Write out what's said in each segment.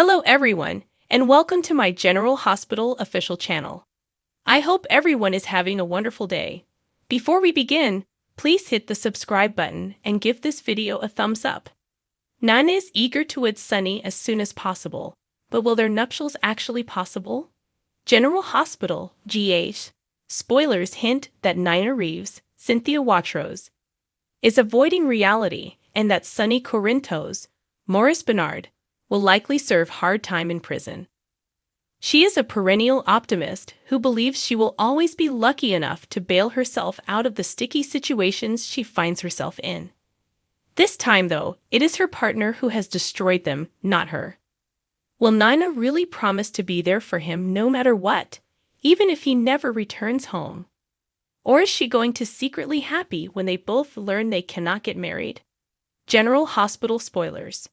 Hello everyone, and welcome to my General Hospital official channel. I hope everyone is having a wonderful day. Before we begin, please hit the subscribe button and give this video a thumbs up. Nana is eager to wed Sonny as soon as possible, but will their nuptials actually possible? General Hospital, GH. Spoilers hint that Nina Reeves, Cynthia Watros, is avoiding reality and that Sonny Corinthos, Maurice Bernard, will likely serve hard time in prison. She is a perennial optimist who believes she will always be lucky enough to bail herself out of the sticky situations she finds herself in. This time, though, it is her partner who has destroyed them, not her. Will Nina really promise to be there for him no matter what, even if he never returns home? Or is she going to secretly happy when they both learn they cannot get married? General Hospital spoilers.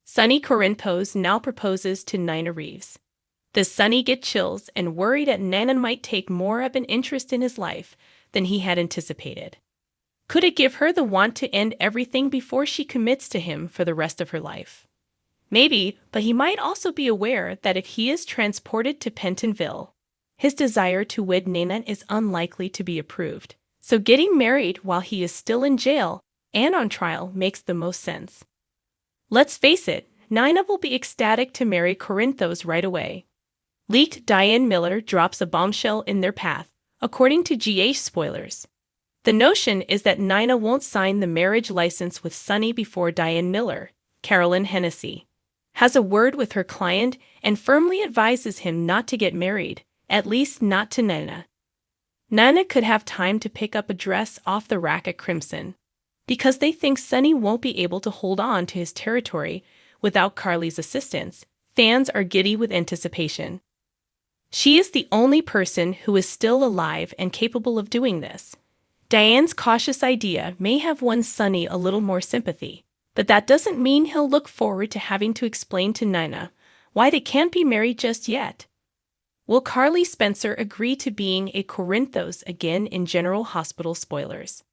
Sonny Corinthos now proposes to Nina Reeves. Does Sonny get chills and worried that Nana might take more of an interest in his life than he had anticipated? Could it give her the want to end everything before she commits to him for the rest of her life? Maybe, but he might also be aware that if he is transported to Pentonville, his desire to wed Nana is unlikely to be approved. So getting married while he is still in jail and on trial makes the most sense. Let's face it, Nina will be ecstatic to marry Corinthos right away. Leaked Diane Miller drops a bombshell in their path, according to GH spoilers. The notion is that Nina won't sign the marriage license with Sonny before Diane Miller, Carolyn Hennessy, has a word with her client and firmly advises him not to get married, at least not to Nina. Nina could have time to pick up a dress off the rack at Crimson, because they think Sonny won't be able to hold on to his territory without Carly's assistance. Fans are giddy with anticipation. She is the only person who is still alive and capable of doing this. Diane's cautious idea may have won Sonny a little more sympathy, but that doesn't mean he'll look forward to having to explain to Nina why they can't be married just yet. Will Carly Spencer agree to being a Corinthos again in General Hospital spoilers?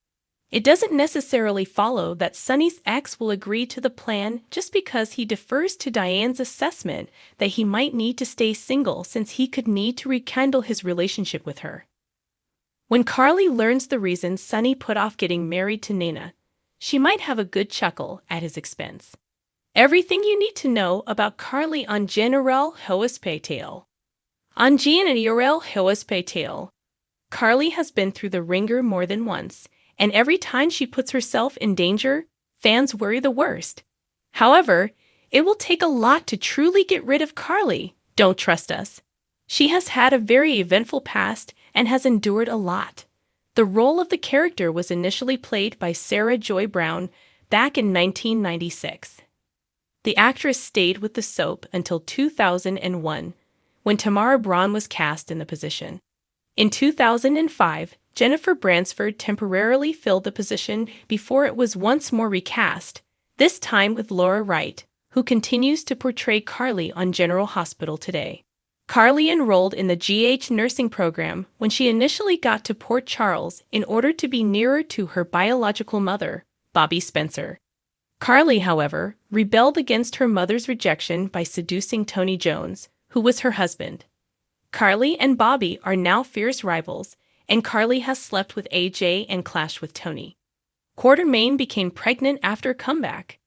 It doesn't necessarily follow that Sonny's ex will agree to the plan just because he defers to Diane's assessment that he might need to stay single since he could need to rekindle his relationship with her. When Carly learns the reason Sonny put off getting married to Nina, she might have a good chuckle at his expense. Everything you need to know about Carly on General Hospital. On General Hospital, Carly has been through the ringer more than once, and every time she puts herself in danger, fans worry the worst. However, it will take a lot to truly get rid of Carly. Don't trust us. She has had a very eventful past and has endured a lot. The role of the character was initially played by Sarah Joy Brown back in 1996. The actress stayed with the soap until 2001, when Tamara Braun was cast in the position. In 2005, Jennifer Bransford temporarily filled the position before it was once more recast, this time with Laura Wright, who continues to portray Carly on General Hospital today. Carly enrolled in the GH nursing program when she initially got to Port Charles in order to be nearer to her biological mother, Bobby Spencer. Carly, however, rebelled against her mother's rejection by seducing Tony Jones, who was her husband. Carly and Bobby are now fierce rivals, and Carly has slept with AJ and clashed with Tony. Quartermaine became pregnant after a comeback.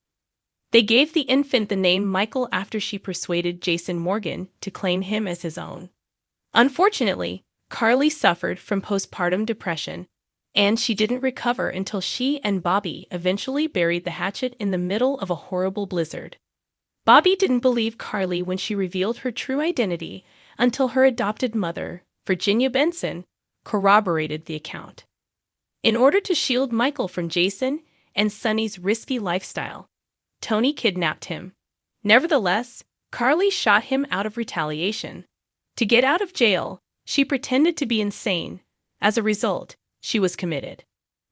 They gave the infant the name Michael after she persuaded Jason Morgan to claim him as his own. Unfortunately, Carly suffered from postpartum depression, and she didn't recover until she and Bobby eventually buried the hatchet in the middle of a horrible blizzard. Bobby didn't believe Carly when she revealed her true identity until her adopted mother, Virginia Benson, corroborated the account. In order to shield Michael from Jason and Sonny's risky lifestyle, Tony kidnapped him. Nevertheless, Carly shot him out of retaliation. To get out of jail, she pretended to be insane. As a result, she was committed.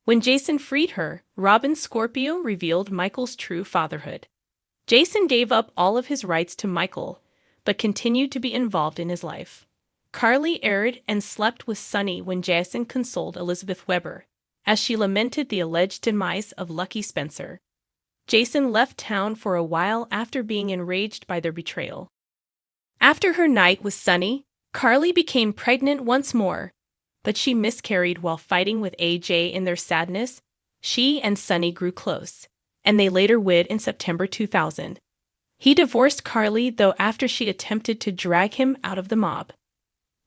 When Jason freed her, Robin Scorpio revealed Michael's true fatherhood. Jason gave up all of his rights to Michael, but continued to be involved in his life. Carly erred and slept with Sonny when Jason consoled Elizabeth Weber, as she lamented the alleged demise of Lucky Spencer. Jason left town for a while after being enraged by their betrayal. After her night with Sonny, Carly became pregnant once more, but she miscarried while fighting with AJ. In their sadness, she and Sonny grew close, and they later wed in September 2000. He divorced Carly, though, after she attempted to drag him out of the mob.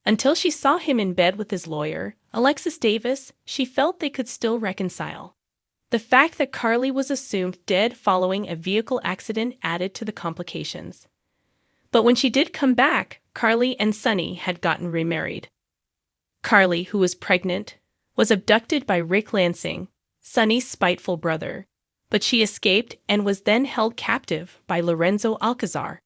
Until she saw him in bed with his lawyer, Alexis Davis, she felt they could still reconcile. The fact that Carly was assumed dead following a vehicle accident added to the complications. But when she did come back, Carly and Sonny had gotten remarried. Carly, who was pregnant, was abducted by Rick Lansing, Sonny's spiteful brother, but she escaped and was then held captive by Lorenzo Alcazar.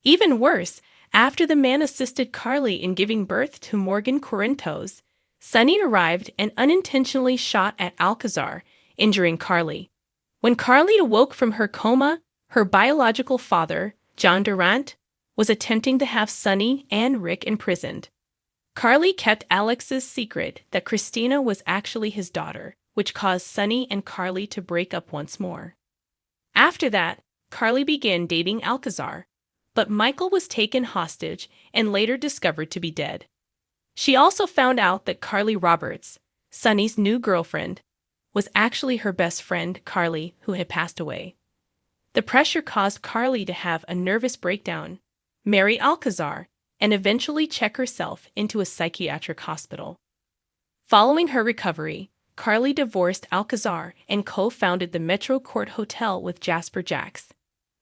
Even worse, after the man assisted Carly in giving birth to Morgan Corintos, Sonny arrived and unintentionally shot at Alcazar, injuring Carly. When Carly awoke from her coma, her biological father, John Durant, was attempting to have Sonny and Rick imprisoned. Carly kept Alex's secret that Christina was actually his daughter, which caused Sonny and Carly to break up once more. After that, Carly began dating Alcazar, but Michael was taken hostage and later discovered to be dead. She also found out that Carly Roberts, Sonny's new girlfriend, was actually her best friend, Carly, who had passed away. The pressure caused Carly to have a nervous breakdown, marry Alcazar, and eventually check herself into a psychiatric hospital. Following her recovery, Carly divorced Alcazar and co-founded the Metro Court Hotel with Jasper Jacks.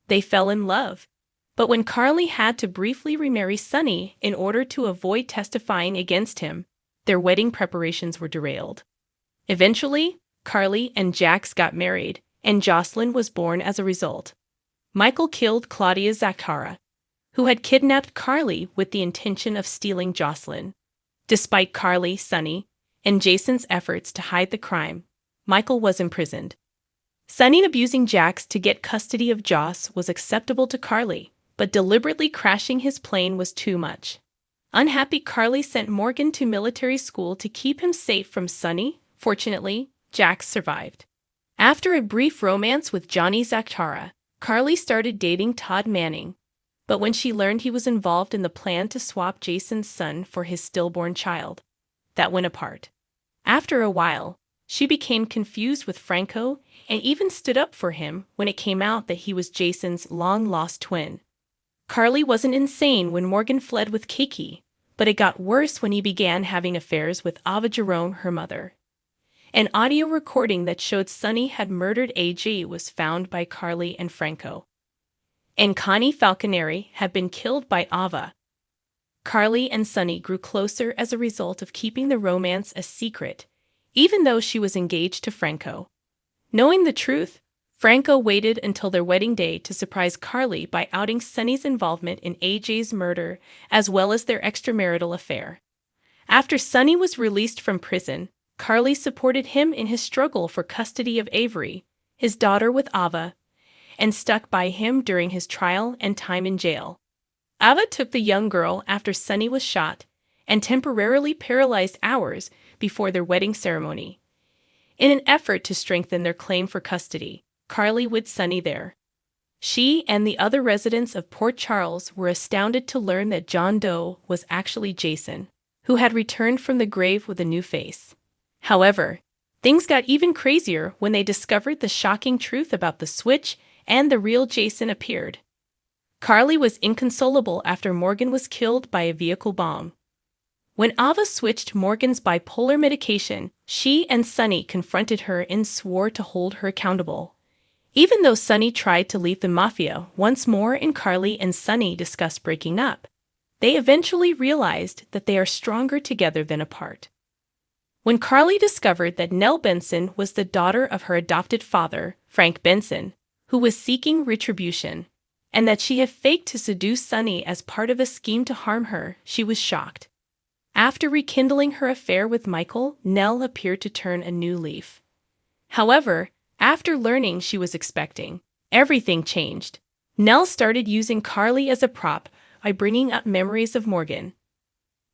They fell in love, but when Carly had to briefly remarry Sonny in order to avoid testifying against him, their wedding preparations were derailed. Eventually, Carly and Jax got married, and Jocelyn was born as a result. Michael killed Claudia Zaccara, who had kidnapped Carly with the intention of stealing Jocelyn. Despite Carly, Sonny, and Jason's efforts to hide the crime, Michael was imprisoned. Sonny abusing Jax to get custody of Joss was acceptable to Carly, but deliberately crashing his plane was too much. Unhappy, Carly sent Morgan to military school to keep him safe from Sonny. Fortunately, Jax survived. After a brief romance with Johnny Zaccara, Carly started dating Todd Manning, but when she learned he was involved in the plan to swap Jason's son for his stillborn child, that went apart. After a while, she became confused with Franco and even stood up for him when it came out that he was Jason's long-lost twin. Carly wasn't insane when Morgan fled with Kiki, but it got worse when he began having affairs with Ava Jerome, her mother. An audio recording that showed Sonny had murdered AG was found by Carly and Franco. And Connie Falconeri had been killed by Ava. Carly and Sonny grew closer as a result of keeping the romance a secret, even though she was engaged to Franco. Knowing the truth, Franco waited until their wedding day to surprise Carly by outing Sonny's involvement in AJ's murder as well as their extramarital affair. After Sonny was released from prison, Carly supported him in his struggle for custody of Avery, his daughter with Ava, and stuck by him during his trial and time in jail. Ava took the young girl after Sonny was shot and temporarily paralyzed hours before their wedding ceremony. In an effort to strengthen their claim for custody, Carly wed Sonny there. She and the other residents of Port Charles were astounded to learn that John Doe was actually Jason, who had returned from the grave with a new face. However, things got even crazier when they discovered the shocking truth about the switch and the real Jason appeared. Carly was inconsolable after Morgan was killed by a vehicle bomb. When Ava switched Morgan's bipolar medication, she and Sonny confronted her and swore to hold her accountable. Even though Sonny tried to leave the mafia once more and Carly and Sonny discussed breaking up, they eventually realized that they are stronger together than apart. When Carly discovered that Nell Benson was the daughter of her adopted father, Frank Benson, who was seeking retribution, and that she had faked to seduce Sonny as part of a scheme to harm her, she was shocked. After rekindling her affair with Michael, Nell appeared to turn a new leaf. However, after learning she was expecting, everything changed. Nell started using Carly as a prop by bringing up memories of Morgan.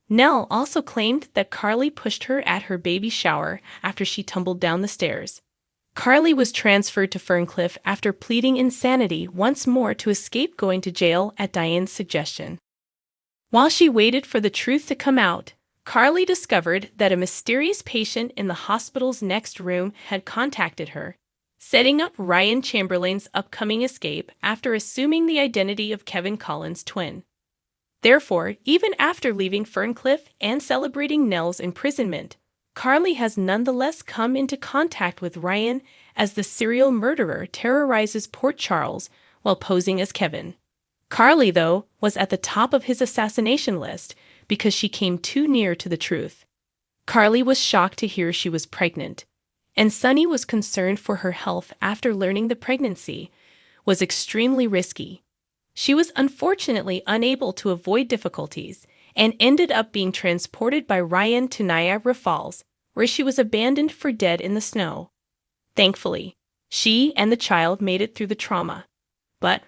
Nell also claimed that Carly pushed her at her baby shower after she tumbled down the stairs. Carly was transferred to Ferncliff after pleading insanity once more to escape going to jail at Diane's suggestion. While she waited for the truth to come out, Carly discovered that a mysterious patient in the hospital's next room had contacted her, setting up Ryan Chamberlain's upcoming escape after assuming the identity of Kevin Collins' twin. Therefore, even after leaving Ferncliff and celebrating Nell's imprisonment, Carly has nonetheless come into contact with Ryan as the serial murderer terrorizes Port Charles while posing as Kevin. Carly, though, was at the top of his assassination list because she came too near to the truth. Carly was shocked to hear she was pregnant, and Sonny was concerned for her health after learning the pregnancy was extremely risky. She was unfortunately unable to avoid difficulties and ended up being transported by Ryan to Niagara Falls, where she was abandoned for dead in the snow. Thankfully, she and the child made it through the trauma. But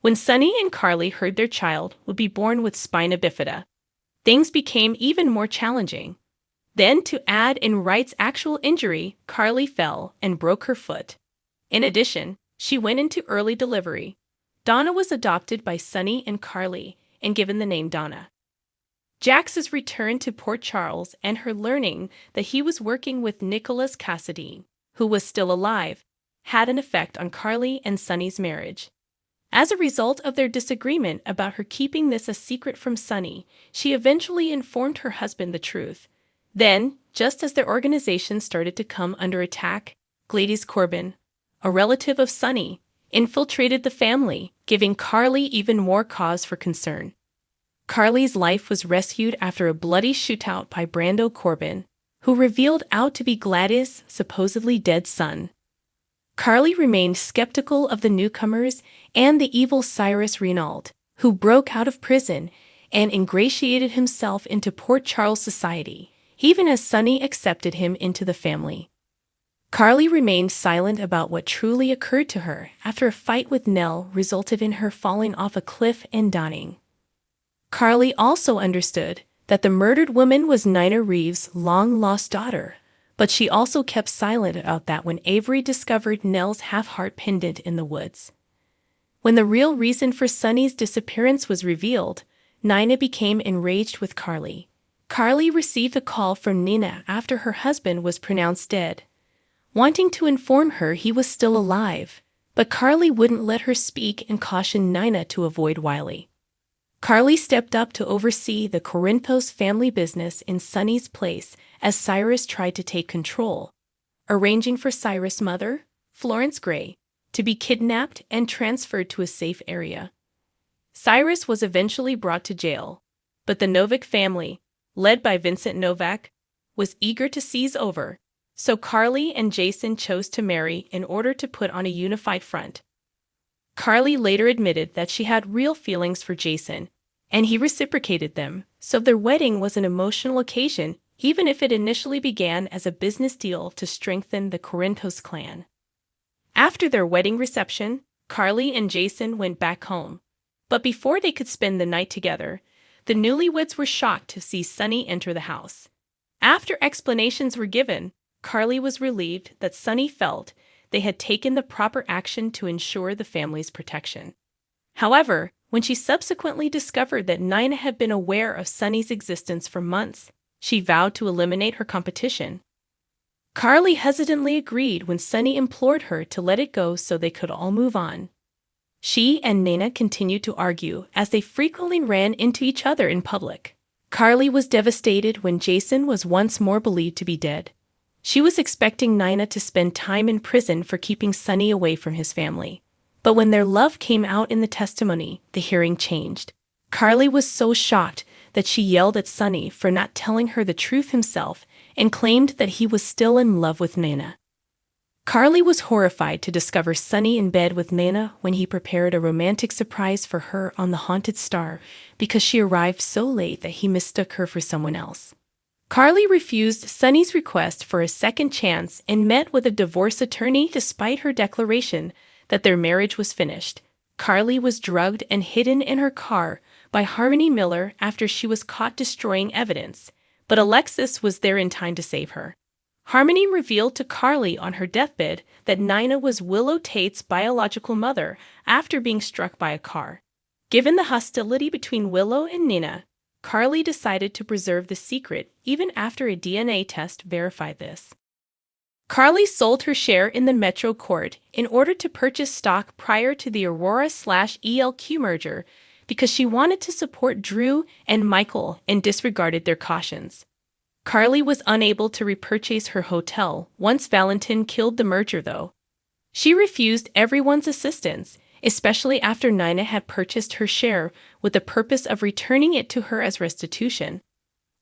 when Sonny and Carly heard their child would be born with spina bifida, things became even more challenging. Then, to add in Wright's actual injury, Carly fell and broke her foot. In addition, she went into early delivery. Donna was adopted by Sonny and Carly and given the name Donna. Jax's return to Port Charles and her learning that he was working with Nicholas Cassadine, who was still alive, had an effect on Carly and Sonny's marriage. As a result of their disagreement about her keeping this a secret from Sonny, she eventually informed her husband the truth. Then, just as their organization started to come under attack, Gladys Corbin, a relative of Sonny, infiltrated the family, giving Carly even more cause for concern. Carly's life was rescued after a bloody shootout by Brando Corbin, who revealed out to be Gladys' supposedly dead son. Carly remained skeptical of the newcomers and the evil Cyrus Renault, who broke out of prison and ingratiated himself into Port Charles society, even as Sonny accepted him into the family. Carly remained silent about what truly occurred to her after a fight with Nell resulted in her falling off a cliff and dying. Carly also understood that the murdered woman was Nina Reeves' long-lost daughter, but she also kept silent about that when Avery discovered Nell's half-heart pendant in the woods. When the real reason for Sonny's disappearance was revealed, Nina became enraged with Carly. Carly received a call from Nina after her husband was pronounced dead, wanting to inform her he was still alive, but Carly wouldn't let her speak and cautioned Nina to avoid Wiley. Carly stepped up to oversee the Corinthos family business in Sonny's place as Cyrus tried to take control, arranging for Cyrus' mother, Florence Gray, to be kidnapped and transferred to a safe area. Cyrus was eventually brought to jail, but the Novak family, led by Vincent Novak, was eager to seize over, so Carly and Jason chose to marry in order to put on a unified front. Carly later admitted that she had real feelings for Jason, and he reciprocated them, so their wedding was an emotional occasion, even if it initially began as a business deal to strengthen the Corinthos clan. After their wedding reception, Carly and Jason went back home, but before they could spend the night together, the newlyweds were shocked to see Sonny enter the house. After explanations were given, Carly was relieved that Sonny felt they had taken the proper action to ensure the family's protection. However, when she subsequently discovered that Nina had been aware of Sonny's existence for months, she vowed to eliminate her competition. Carly hesitantly agreed when Sonny implored her to let it go so they could all move on. She and Nina continued to argue as they frequently ran into each other in public. Carly was devastated when Jason was once more believed to be dead. She was expecting Nina to spend time in prison for keeping Sonny away from his family. But when their love came out in the testimony, the hearing changed. Carly was so shocked that she yelled at Sonny for not telling her the truth himself and claimed that he was still in love with Nina. Carly was horrified to discover Sonny in bed with Nina when he prepared a romantic surprise for her on the Haunted Star because she arrived so late that he mistook her for someone else. Carly refused Sonny's request for a second chance and met with a divorce attorney despite her declaration that their marriage was finished. Carly was drugged and hidden in her car by Harmony Miller after she was caught destroying evidence, but Alexis was there in time to save her. Harmony revealed to Carly on her deathbed that Nina was Willow Tate's biological mother after being struck by a car. Given the hostility between Willow and Nina, Carly decided to preserve the secret even after a DNA test verified this. Carly sold her share in the Metro Court in order to purchase stock prior to the Aurora/ELQ merger because she wanted to support Drew and Michael and disregarded their cautions. Carly was unable to repurchase her hotel once Valentin killed the merger, though. She refused everyone's assistance, especially after Nina had purchased her share with the purpose of returning it to her as restitution.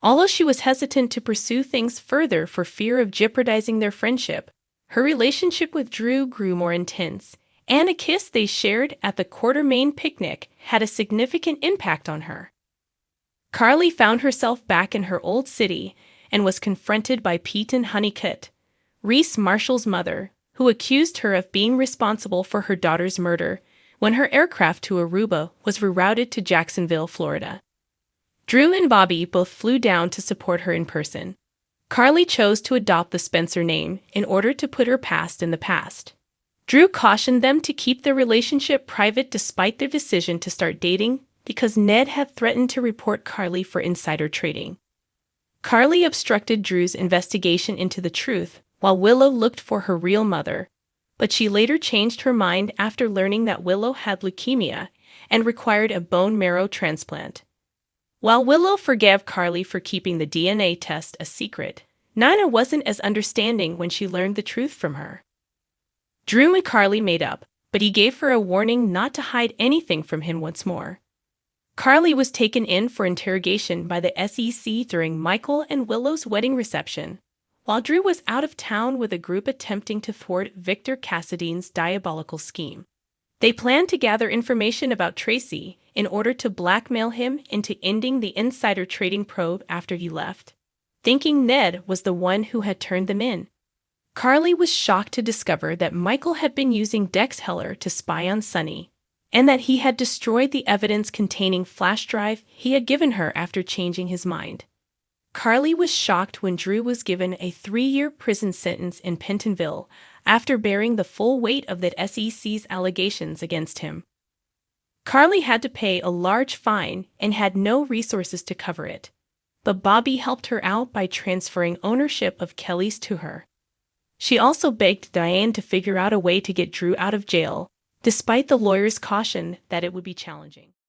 Although she was hesitant to pursue things further for fear of jeopardizing their friendship, her relationship with Drew grew more intense, and a kiss they shared at the Quartermain picnic had a significant impact on her. Carly found herself back in her old city and was confronted by Peyton Honeycutt, Reese Marshall's mother, who accused her of being responsible for her daughter's murder when her aircraft to Aruba was rerouted to Jacksonville, Florida. Drew and Bobby both flew down to support her in person. Carly chose to adopt the Spencer name in order to put her past in the past. Drew cautioned them to keep their relationship private despite their decision to start dating because Ned had threatened to report Carly for insider trading. Carly obstructed Drew's investigation into the truth while Willow looked for her real mother, but she later changed her mind after learning that Willow had leukemia and required a bone marrow transplant. While Willow forgave Carly for keeping the DNA test a secret, Nina wasn't as understanding when she learned the truth from her. Drew and Carly made up, but he gave her a warning not to hide anything from him once more. Carly was taken in for interrogation by the SEC during Michael and Willow's wedding reception, while Drew was out of town with a group attempting to thwart Victor Cassidy's diabolical scheme. They planned to gather information about Tracy in order to blackmail him into ending the insider trading probe after he left, thinking Ned was the one who had turned them in. Carly was shocked to discover that Michael had been using Dex Heller to spy on Sonny, and that he had destroyed the evidence containing flash drive he had given her after changing his mind. Carly was shocked when Drew was given a 3-year prison sentence in Pentonville after bearing the full weight of the SEC's allegations against him. Carly had to pay a large fine and had no resources to cover it, but Bobby helped her out by transferring ownership of Kelly's to her. She also begged Diane to figure out a way to get Drew out of jail, despite the lawyer's caution that it would be challenging.